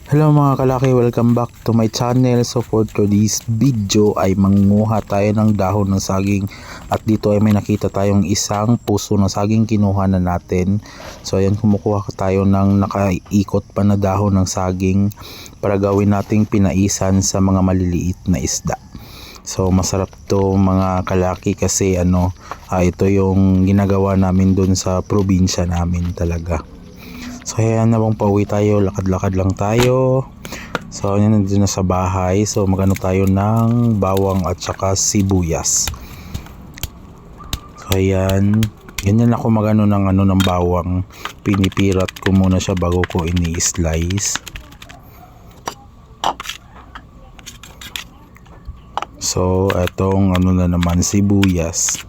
Hello mga kalaki, welcome back to my channel. So for today's video ay manguha tayo ng dahon ng saging. At dito ay may nakita tayong isang puso ng saging kinuha na natin. So ayan, kumukuha tayo ng nakaikot pa na dahon ng saging para gawin nating pinaisan sa mga maliliit na isda. So masarap to mga kalaki kasi ito yung ginagawa namin dun sa probinsya namin talaga. So ayan, nabang pauwi tayo, lakad-lakad lang tayo. So ayan, nandito na sa bahay. So magano tayo ng bawang at saka sibuyas. So ayan, ganyan ako magano ng bawang. Pinipirat ko muna siya bago ko ini-slice. So etong na naman, sibuyas.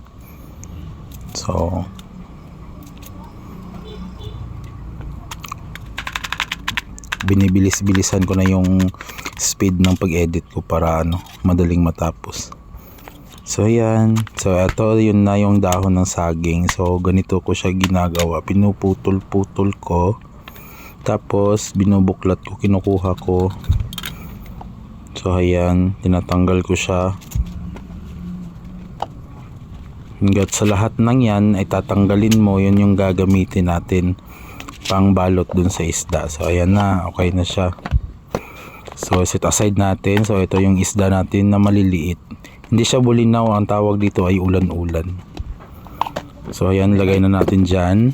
So binibilis-bilisan ko na yung speed ng pag-edit ko para madaling matapos. So ayan, so ito yun na yung dahon ng saging. So ganito ko siya ginagawa, pinuputol-putol ko, tapos binubuklat ko, kinukuha ko. So ayan, tinatanggal ko siya. Hanggat sa lahat ng yan ay tatanggalin mo, yun yung gagamitin natin pang balot dun sa isda. So ayan na, okay na siya. So set aside natin. So ito yung isda natin na maliliit. Hindi siya bulinaw, ang tawag dito ay ulan-ulan. So ayan, lagay na natin dyan.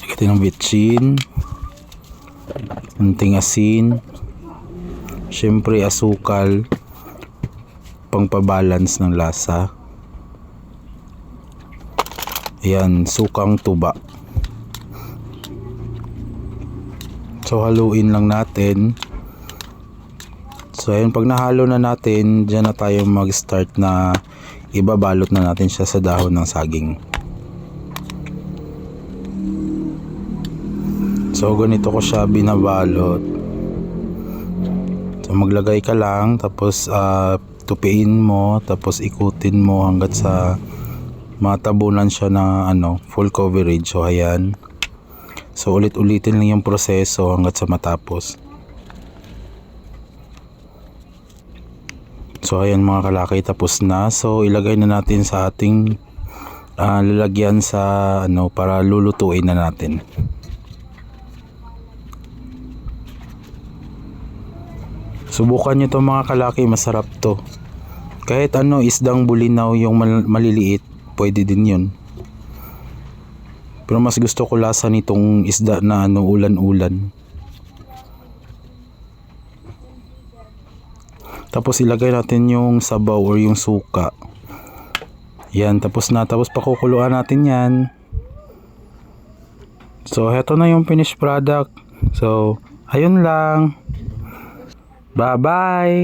Lagyan ng bitchin, unting asin, syempre asukal, pang pabalance ng lasa. Ayan, sukang tuba. So haluin lang natin. So ayan, pag nahalo na natin, dyan na tayo mag-start na ibabalot na natin siya sa dahon ng saging. So ganito ko siya binabalot. So maglagay ka lang, tapos tupiin mo, tapos ikutin mo hanggat sa matabunan siya na full coverage. So ayan, so ulit-ulitin lang yung proseso hanggat sa matapos. So ayan mga kalaki, tapos na. So ilagay na natin sa ating lalagyan sa para lulutuin na natin. Subukan nyo to mga kalaki, masarap to. Kahit isdang bulinaw yung maliliit, pwede din yun. Pero mas gusto ko lasa nitong isda na ulan-ulan. Tapos ilagay natin yung sabaw or yung suka. Yan, tapos na. Tapos pakukuluan natin yan. So heto na yung finished product. So ayun lang. Bye bye.